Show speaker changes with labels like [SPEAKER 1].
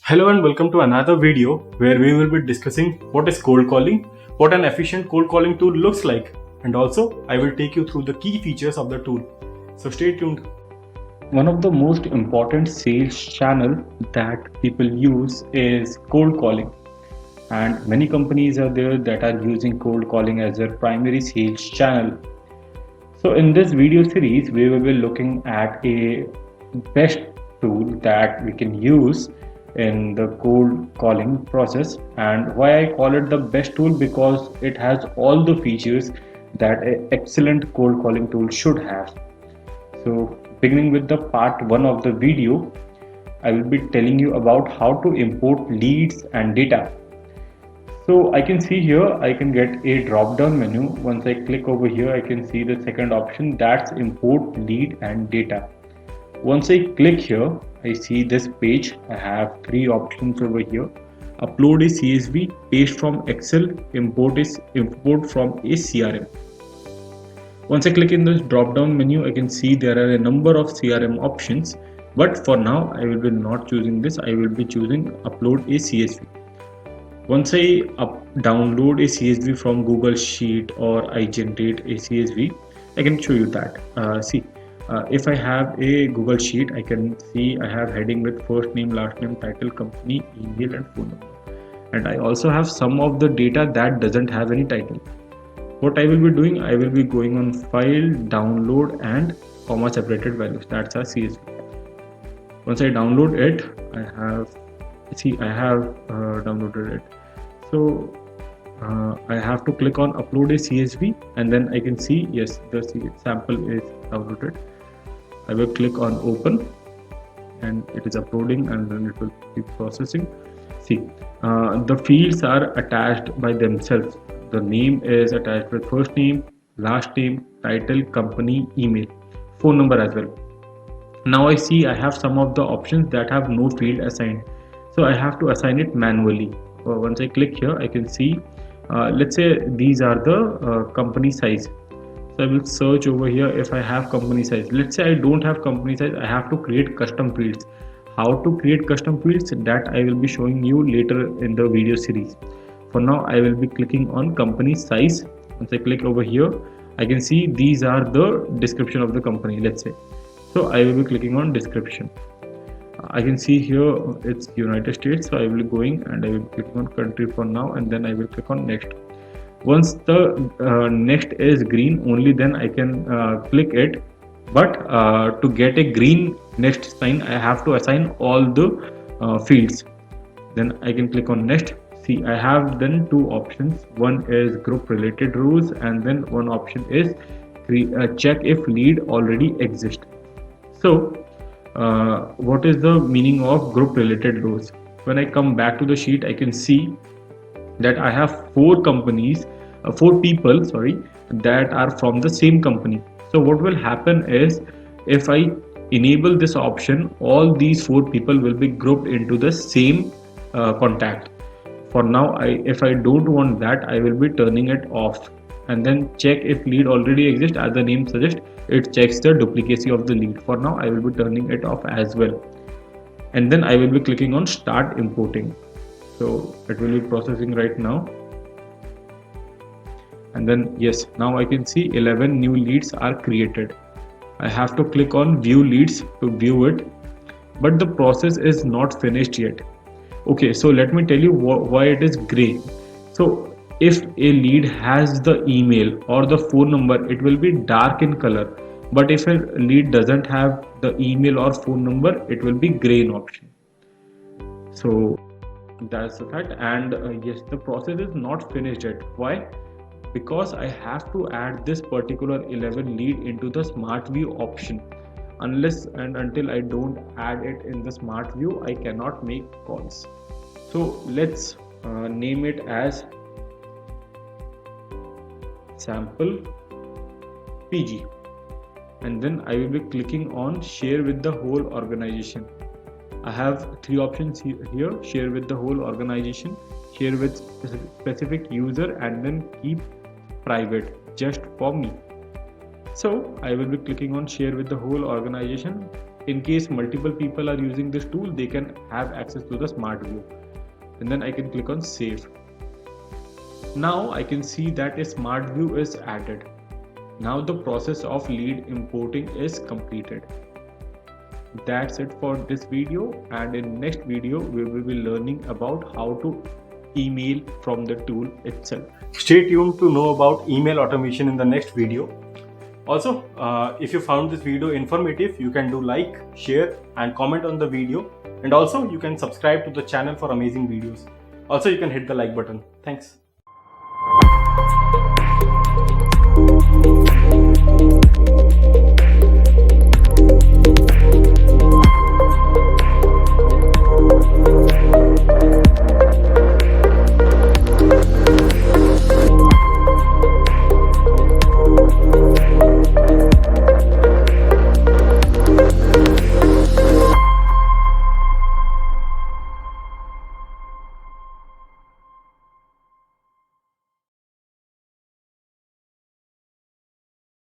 [SPEAKER 1] Hello and welcome to another video where we will be discussing what is cold calling, what an efficient cold calling tool looks like, and also I will take you through the key features of the tool. So stay tuned.
[SPEAKER 2] One of the most important sales channel that people use is cold calling, and many companies are there that are using cold calling as their primary sales channel. So in this video series we will be looking at a best tool that we can use in the cold calling process. And why I call it the best tool, because it has all the features that an excellent cold calling tool should have. So beginning with the part 1 of the video, I will be telling you about how to import leads and data. So I can see here I can get a drop down menu. Once I click over here, I can see the second option, that's import lead and data. Once I click here, I see this page. I have three options over here. Upload a CSV, paste from Excel, import from a CRM. Once I click in this drop down menu, I can see there are a number of CRM options, but for now I will be not choosing this. I will be choosing upload a CSV. Once I download a CSV from Google Sheet or I generate a CSV, I can show you that. If I have a Google Sheet, I can see I have heading with first name, last name, title, company, email and phone number. And I also have some of the data that doesn't have any title. What I will be doing, I will be going on file, download and comma separated values. That's our CSV. Once I download it, I have downloaded it. So I have to click on upload a CSV, and then I can see yes, the sample is downloaded. I will click on open and it is uploading, and then it will keep processing. The fields are attached by themselves. The name is attached with first name, last name, title, company, email, phone number as well. Now I see I have some of the options that have no field assigned, so I have to assign it manually. Once I click here, I can see let's say these are the company size. So I will search over here if I have company size. Let's say I don't have company size, I have to create custom fields. How to create custom fields, that I will be showing you later in the video series. For now I will be clicking on company size. Once I click over here, I can see these are the description of the company, let's say. So I will be clicking on description. I can see here it's United States, so I will be going and I will click on country for now, and then I will click on next. Once the next is green, only then I can click it. But to get a green next sign, I have to assign all the fields. Then I can click on next. See, I have then two options. One is group related rows, and then one option is check if lead already exists. So what is the meaning of group related rows? When I come back to the sheet, I can see that I have four people that are from the same company. So what will happen is, if I enable this option, all these four people will be grouped into the same contact. For now, if I don't want that, I will be turning it off, and then check if lead already exists. As the name suggests, it checks the duplicacy of the lead. For now I will be turning it off as well, and then I will be clicking on start importing. So it will be processing right now, and then yes, now I can see 11 new leads are created. I have to click on view leads to view it, but the process is not finished yet. Okay, so let me tell you why it is gray. So if a lead has the email or the phone number, it will be dark in color, but if a lead doesn't have the email or phone number, it will be gray in option. So that's the fact. And yes, the process is not finished yet. Why? Because I have to add this particular 11 lead into the smart view option. Unless and until I don't add it in the smart view, I cannot make calls. So let's name it as sample PG, and then I will be clicking on share with the whole organization. I have three options here: share with the whole organization, share with specific user, and then keep private just for me. So I will be clicking on share with the whole organization. in case multiple people are using this tool, they can have access to the smart view. And then I can click on save. Now I can see that a smart view is added. Now the process of lead importing is completed. That's it for this video, and in next video we will be learning about how to email from the tool itself.
[SPEAKER 1] Stay tuned to know about email automation in the next video. Also, if you found this video informative, you can do like, share and comment on the video, and also you can subscribe to the channel for amazing videos. Also, you can hit the like button. Thanks.